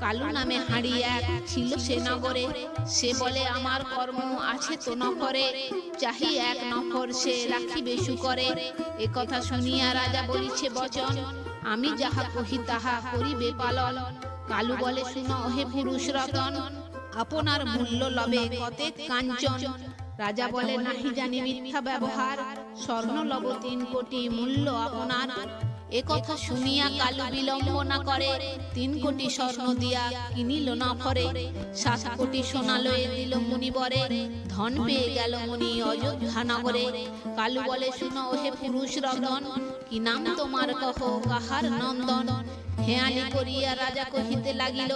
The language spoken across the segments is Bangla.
কালু নামে হাঁড়ি এক ছিল সে নগরে, সে বলে আমার কর্ম আছে তো নখরে, চাহি এক নখর সে রাখিবে সুকরে। এ কথা শুনিয়া রাজা বলিছে বচন, আমি যাহা কহি তাহা করিবে পালন। কালু বলে শুনো হে পুরুষ রতন, আপনার মূল্য লবে কতেক কাঞ্চন। রাজা বলে নাহি জানি মিথ্যা ব্যবহার, স্বর্ণ লব 3 কোটি মূল্য আপনার। এ কথা শুনিয়া কালু বিলম্ব না করে, 3 কোটি স্বর্ণ দিয়া কিনিল নখরে। 7 কোটি সোনা লয়ে দিল মুনিবরে, ধন পেয়ে গেল মুনি অযোধ্যা নগরে। কালু বলে শুনো হে পুরুষ রতন, কি নাম তোমার কহ কাহার নন্দন। হেয়ালি করিয়া রাজা কহিতে লাগিল,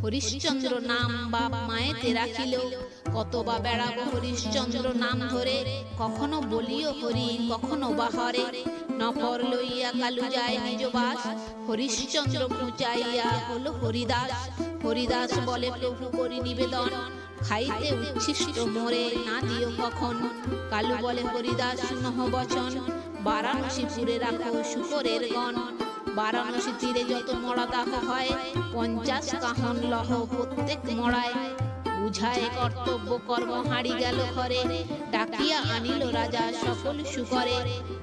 হরিশ্চন্দ্র নাম বাপ মায়েতে রাখিল। কত বা বেড়াবো হরিশ্চন্দ্র নাম ধরে, কখনো বলিও হরি কখনো বা হরে। নখর লইয়া কালু যায় নিজ বাস, হরিশ্চন্দ্র পূজাইয়া হলো হরিদাস। হরিদাস বলে প্রভু করি নিবেদন, খাইতে উচ্ছিষ্ট মোরে না দিও কখন। কালু বলে হরিদাস শুনহ বচন, বারাণসীপুরে রাখো শুকরের গণ। বারাণসী তীরে যত মরা দাহ হয়, 50 কাহন লহ প্রত্যেক মরায়। বুঝায় কর্তব্য কর্ম হারি গেল ঘরে, ডাকিয়া আনিল রাজা সকল সুকরে।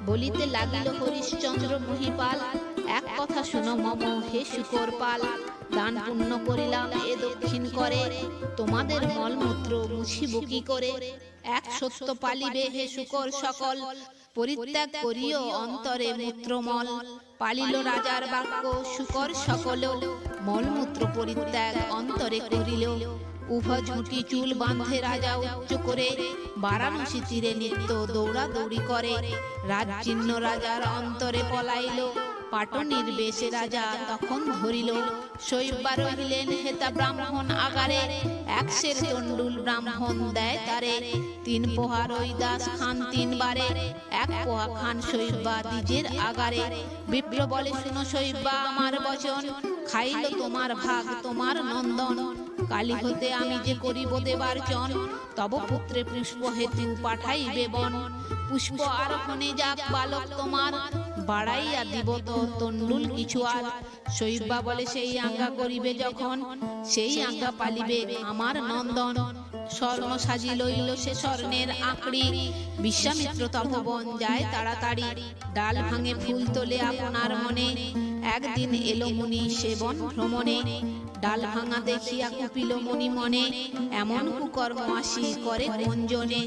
বলিতে লাগিল হরিশ্চন্দ্র মহিপাল, এক কথা শুনো মম হে শুকর পাল। দান পুণ্য করিলাম এ দক্ষিণ করে, তোমাদের মলমূত্র মুছিব কি করে। এক সত্য পালিবে হে শুকর সকল, পরিত্যাগ করিও অন্তরে মূত্রমল। পালিল রাজার বাক্য শুকর সকল, মলমূত্র পরিত্যাগ অন্তরে করিল। উভয় ঝুঁটি চুল বাঁধে রাজা উচ্চ করে, বারাণসী তীরে নিত্য দৌড়াদৌড়ি করে। রাজচিহ্ন রাজার অন্তরে পলাইল, পাটনির বেশে রাজা তখন ধরিল। শৈবা রহিলেন হেতা ব্রাহ্মণ আগারে, 1 সের তণ্ডুল ব্রাহ্মণ দেয় তারে। 3 পোহা রৈদাস খান 3 বারে, 1 পোহা খান শৈবা দ্বিজের আগারে। বিপ্র বলে শুনো শৈবা আমার বচন, খাইল তোমার ভাগ তোমার নন্দন। কালী হতে আমি যে করিব দেবার্চন, তব পুত্রে পুষ্প হেতু পাঠাইবে বন। পুষ্প আরোহণে যাক বালক তোমার, বাড়াইয়া দিব তো তণ্ডুল কিছু আর। শৈবা বলে সেই আজ্ঞা করিবে যখন, সেই আজ্ঞা পালিবে আমার নন্দন। স্বর্ণ সাজি লইল সে স্বর্ণের আঁকড়ি, বিশ্বামিত্র তপবন যায় তাড়াতাড়ি। ডাল ভাঙে ফুল তোলে আপনার মনে, একদিন এলো মুনি সেবন ভ্রমণে। ডাল ভাঙা দেখিয়া কুপিল মুনি মনে, এমন কুকর্ম আসি করে কোন জনে।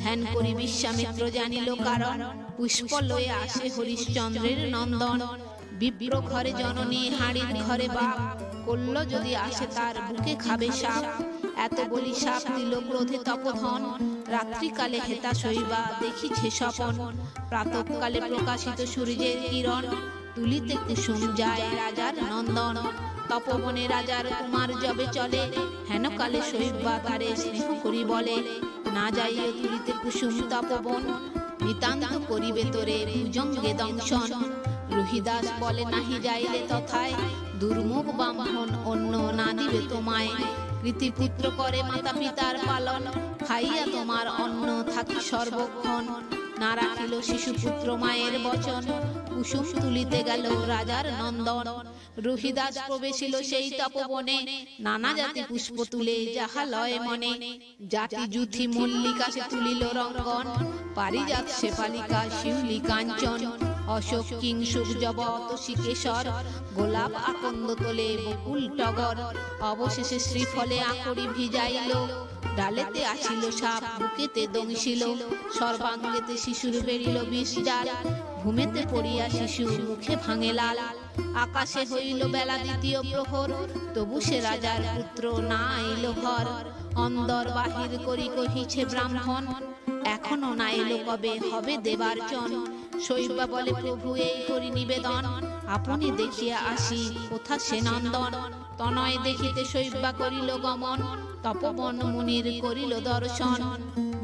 ধ্যান করি বিশ্বামিত্র জানিল কারণ, পুষ্প লয়ে আসে হরিশ্চন্দ্রের নন্দন। বিপ্র ঘরে জননী হাড়ির ঘরে বাপ, করল যদি আসে তার বুকে খাবে সাপ। এত বলি সাপ দিল ক্রোধে তপধন, রাত্রিকালে হেতা শৈবা দেখিছে স্বপন। প্রাতঃকালে প্রকাশিত সূর্যের কিরণ, তুলিতে কুসুম যায় রাজার নন্দন। তপবনে রাজার কুমার যবে চলে, হেন কালে শৈবা তারে স্নেহ করি বলে। না যাইয়ে তুলিতে কুসুম তপবন, নিতান্ত করিবে তোরে ভুজঙ্গে দংশন। রহিদাস বলে নাহি যাইলে তথায়, দুর্মুখ ব্রাহ্মণ অন্য না দিবে তোমায়। কৃতিপুত্র করে মাতা পিতার পালন, খাইয়া তোমার অন্ন থাকি সর্বক্ষণ। না রাখিল শিশুপুত্র মায়ের বচন, কুসুম তুলিতে গেল রাজার নন্দন। রহিদাস প্রবেশিল সেই তপবনে, নানা জাতি পুষ্প তুলে যাহা লয় মনে। জাতি জুথি মল্লিকা সে তুলিল রঙ্গন, পারিজাত শেফালিকা শিউলি কাঞ্চন। অশোক কিংশুক জবত শিকেশর, গোলাপ আকন্দ তোলে বকুল টগর। অবশেষে শ্রীফলে আঁকড়ি ভিজাইল, ডালেতে আছিল সাপ বুকেতে দংশিল। সর্বাঙ্গেতে শিশুর বেরিল বিষ জাল, ঘুমেতে পড়িয়া শিশু মুখে ভাঙে লাল। আকাশে হইল বেলা দ্বিতীয় প্রহর, তবু সে রাজার পুত্র না আইল ঘর। অন্দর বাহির করি কহিছে ব্রাহ্মণ, এখনো না এলো কবে হবে দেবার্চন। শৈবা বলে প্রভু এই করি নিবেদন, আপনি দেখিয়া আসি কোথা সে নন্দন। তনয় দেখিতে শৈব্যা করিল গমন, তপবন মুনির করিল দর্শন।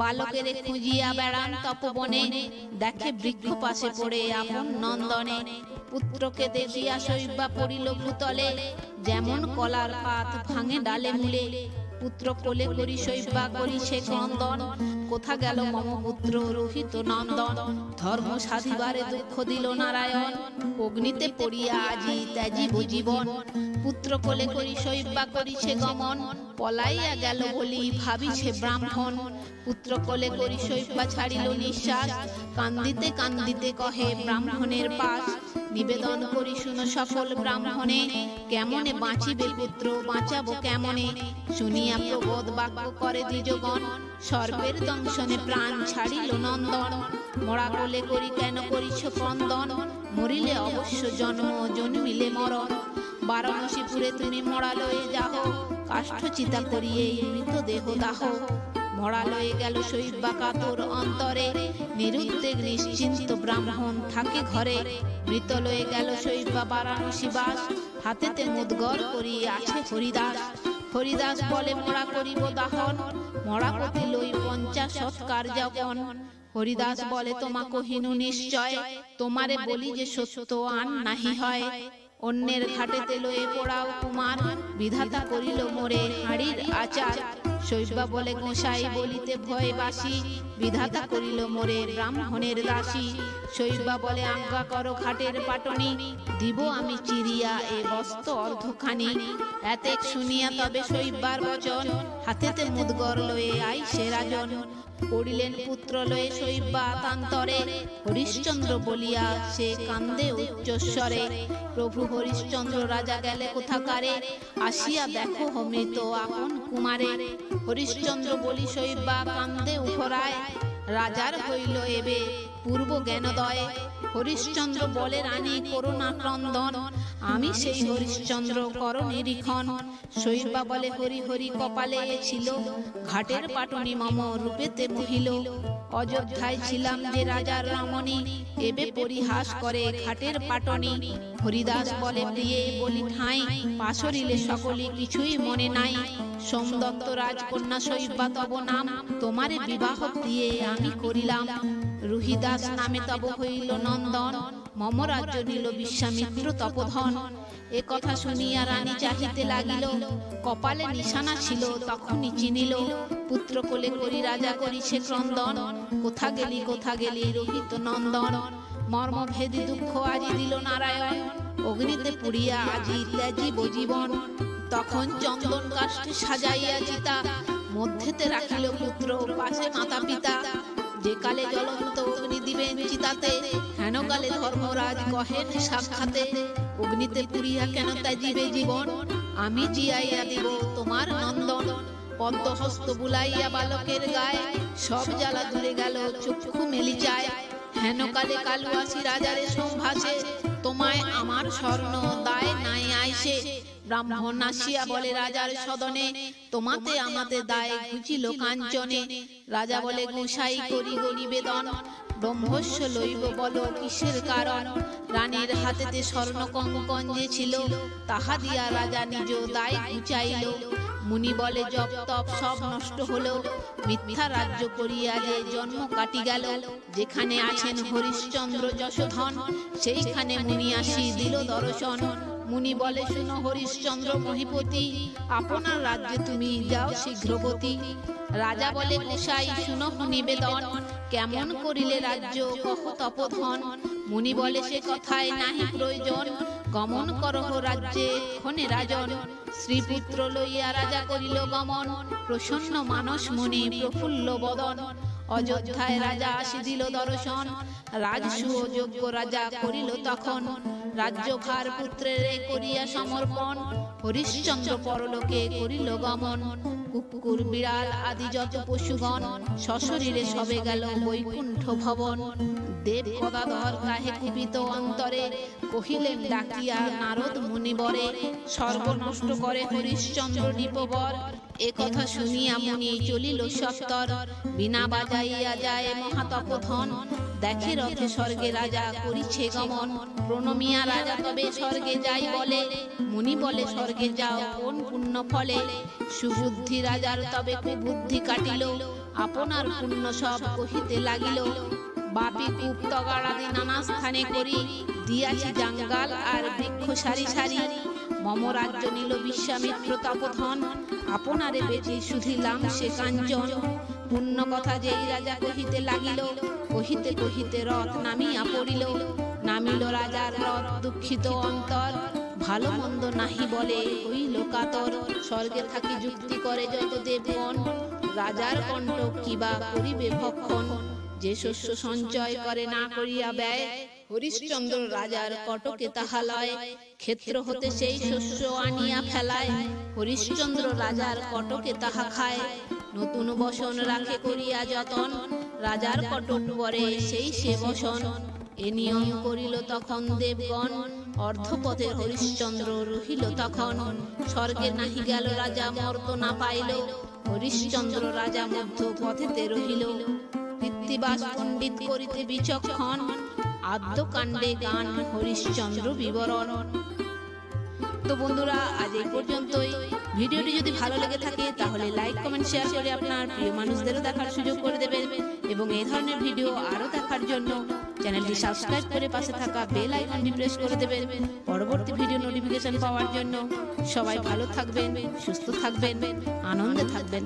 বালকের খুঁজিয়া বেড়ান তপবনে, দেখে বৃক্ষ পাশে পড়ে আপন নন্দনে। পুত্রকে দেখিয়া শৈব্যা পড়িল ভূতলে, যেমন কলার পাত ভাঙে ডালে মূলে। পুত্র কোলে করি শৈব্যা করিছে ক্রন্দন, কোথা গেল মম পুত্র রোহিত নন্দন। ধর্ম সাধিবারে দুঃখ দিল নারায়ণ, অগ্নিতে পড়িয়া আজি ত্যাজিব জীবন। পুত্র কোলে করি শৈব্যা করিছে গমন, পলাইয়া গেল বলি ভাবিছে ব্রাহ্মণ। পুত্র কোলে করি শৈব্যা ছাড়িল নিঃশ্বাস, কান্দিতে কান্দিতে কহে ব্রাহ্মণের পাশ। নিবেদন করি শুনো সকল ব্রাহ্মণে, কেমনে বাঁচিবে পুত্র বাঁচাবো কেমনে। শুনিয়া প্রবোধ বাক্য করে দ্বিজগণ, সর্পের দংশনে প্রাণ ছাড়িল নন্দন। মরা কোলে করি কেন করিছ ক্রন্দন, মরিলে অবশ্য জন্ম জন্মিলে মরণ। বারাণসীপুরে তুমি মরালয়ে যাহ, কাষ্ঠ চিতা করিয়ে মৃতদেহ দাহ। মরালয়ে গেল শৈব্যা কাতর অন্তরে, নিরুদ্বেগ নিশ্চিন্ত ব্রাহ্মণ থাকে ঘরে। মৃতলয়ে গেল শৈব্যা বারাণসী বাস, হাতেতে মুদ্গর করি আছে হরিদাস। হরিদাস বলে মরা করিব দাহন, মরা পতি লই 50 কার্যাপন। হরিদাস বলে তোমা কহিনু নিশ্চয়, তোমারে বলি যে সত্য আন নাহি হয়। অন্যের ঘাটেতে লয়ে পোড়াও কুমার, বিধাতা করিল মোরে হাড়ির আচার। শৈব্যা বলে গোসাই বলিতে ভয় বাসি, বিধাতা করিল মোরে ব্রাহ্মণের দাসী। শৈব্যা বলে আজ্ঞা করো ঘাটের পাটনি, দিব আমি চিরিয়া এ বস্ত্র অর্ধখানি। এতেক শুনিয়া তবে শৈব্যার বচন, হাতেতে মুদ্গর লয়ে আইসে রাজন। পড়িলেন পুত্র লয়ে শৈব্যা তান্তরে, হরিশ্চন্দ্র বলিয়া সে কান্দে উচ্চস্বরে। প্রভু হরিশ্চন্দ্র রাজা গেলে কোথাকারে, আসিয়া দেখো মৃত আপন কুমারে। হরিশ্চন্দ্র বলি শৈব্যা কান্দে উফরায়, রাজার হইল এবে পূর্ব জ্ঞানোদয়। হরিশ্চন্দ্র বলে রানী করুণা ক্রন্দন, আমি সেই হরিশ্চন্দ্র কর নিরীক্ষণ। শৈব্যা বলে হরি হরি কপালে ছিল, ঘাটের পাটনি মম রূপেতে মহিল। অযোধ্যায় ছিলাম যে রাজার রমণী, এবে পরিহাস করে ঘাটের পাটনি। হরিদাস বলে প্রিয়ে বলি ঠাঁই, পাশরিলে সকলে কিছুই মনে নাই। সোমদত্ত রাজকন্যা শৈব্যা তব নাম, তোমারে বিবাহ দিয়ে আমি করিলাম। রুহিদাস নামে তব হইল নন্দন, মম রাজ্য নিল বিশ্বামিত্র তপধন। এ কথা শুনিয়া রানী চাহিতে লাগিল, কপালে নিশানা ছিল তখনই চিনিল। পুত্র কোলে করি রাজা করিছে ক্রন্দন, কোথা গেলি রোহিত নন্দন। মর্মভেদী দুঃখ আজি দিল নারায়ণ, অগ্নিতে পুড়িয়া আজি ত্যাজিব জীবন। তখন চন্দন কাষ্ঠে সাজাইয়া চিতা, মধ্যেতে রাখিল পুত্র পাশে মাতা পিতা। যে কালে জ্বলন্ত অগ্নি দিবেন চিতাতে, হেন কালে ধর্মরাজ কহেন সাক্ষাতে। অগ্নিতে পুড়িয়া কেন ত্যাজিবে জীবন, আমি জিয়াইয়া দিব তোমার নন্দন। পদ্মহস্ত বুলাইয়া বালকের গায়ে, সব জ্বালা দূরে গেল চক্ষু মেলি যায়। হেন কালে কালু আসি রাজারে সম্ভাসে, তোমায় আমার স্বর্ণ দায় নাই আইসে। ব্রাহ্মণ আসিয়া বলে রাজার সদনে, তোমাতে আমাতে দায় ঘুচিল কাঞ্চনে। রাজা বলে গোসাই করি গো নিবেদন, ব্রহ্মস্য লইব বলো কিসের কারণ। রানীর হাতেতে স্বর্ণ কঙ্কন যে ছিল, তাহা দিয়া রাজা নিজ দায় ঘুচাইল। মুনি বলে জপ তপ সব নষ্ট হলো, মিথ্যা রাজ্য করিয়া যে জন্ম কাটি গেল। যেখানে আছেন হরিশ্চন্দ্র যশোধন, সেইখানে মুনি আসি দিল দর্শন। মুনি বলে শুনো হরিশ্চন্দ্র মহিপতি, আপনার রাজ্যে তুমি যাও শীঘ্রবতী। রাজা বলে গোসাই শুনো নিবেদন, কেমন করিলে রাজ্য কহ তপধন। মুনি বলে সে কথায় নাহি প্রয়োজন, গমন করহ রাজ্যে ক্ষণে রাজন। শ্রীপুত্র লইয়া রাজা করিল গমন, প্রসন্ন মানস মনে প্রফুল্ল বদন। অযোধ্যায় রাজা আসি দিল দর্শন, রাজসুযোগ্য রাজা করিল তখন। রাজ্যভার পুত্রের করিয়া সমর্পণ, হরিশ্চন্দ্র পরলোকে করিল গমন। কুকুর বিড়াল আদি যত পশুগণ, সশরীরে সবে গেল বৈকুণ্ঠ ভবন। দেব গদাধর কাহে কুপিত অন্তরে, কহিলেন ডাকিয়া নারদ মুনিবরে। সর্বনষ্ট করে হরিশ্চন্দ্র নিপবর, এ কথা শুনিয়া মুনি চলিল সত্তর। বিনা বাজাইয়া যায় মহাতপধন, দেখে রথে স্বর্গে রাজা করিছে গমন। প্রণমিয়া রাজা তবে স্বর্গে যাই বলে, মুনি বলে স্বর্গে যাও কোন পুণ্য ফলে। সুবুদ্ধি রাজার তবে কুবুদ্ধি কাটিল, আপনার পুণ্য সব কহিতে লাগিল। বাপি কূপ তগাড়াদি নানা স্থানে করি, দিয়াছি জাঙ্গাল আর বৃক্ষ সারি সারি। মম রাজ্য নিল বিশ্বামিত্র তপধন, আপনারে বেচি শুধিলাম সে কাঞ্চন। পুণ্য কথা যেই রাজা কহিতে লাগিল, কহিতে কহিতে রথ নামিয়া পড়িল। নামিল রাজার রথ দুঃখিত অন্তর, ভালো মন্দ নাহি বলে হইল কাতর। স্বর্গে থাকি যুক্তি করে যত দেবগণ, রাজার কণ্ঠ কিবা করিবে ভক্ষণ। যে শস্য সঞ্চয় করে না করিয়া ব্যয়, হরিশ্চন্দ্র রাজার কটকে তাহা লয়। ক্ষেত্র হতে সেই শস্য আনিয়া ফেলায়, হরিশ্চন্দ্র রাজার কটকে তাহা খায়। নতুন বসন রাখে করিয়া যতন, রাজার কটক পরে সেই সে বসন। এ নিয়ম করিল তখন দেবগণ, অর্ধপথে হরিশ্চন্দ্র রহিল তখন। স্বর্গে নাহি গেল রাজা মর্ত না পাইল, হরিশ্চন্দ্র রাজা মধ্য পথেতে রহিল। কৃত্তিবাস পণ্ডিত করিতে বিচক্ষণ, আদ্য কাণ্ডে গান হরিশ্চন্দ্র বিবরণ। তো বন্ধুরা আজ এই পর্যন্তই। ভিডিওটি যদি ভালো লেগে থাকে তাহলে লাইক কমেন্ট শেয়ার করে আপনার প্রিয় মানুষদেরও দেখার সুযোগ করে দেবেন, এবং এই ধরনের ভিডিও আরো দেখার জন্য চ্যানেলটি সাবস্ক্রাইব করে পাশে থাকা বেল আইকনটি প্রেস করে দেবেন পরবর্তী ভিডিও নোটিফিকেশন পাওয়ার জন্য। সবাই ভালো থাকবেন, সুস্থ থাকবেন, আনন্দে থাকবেন।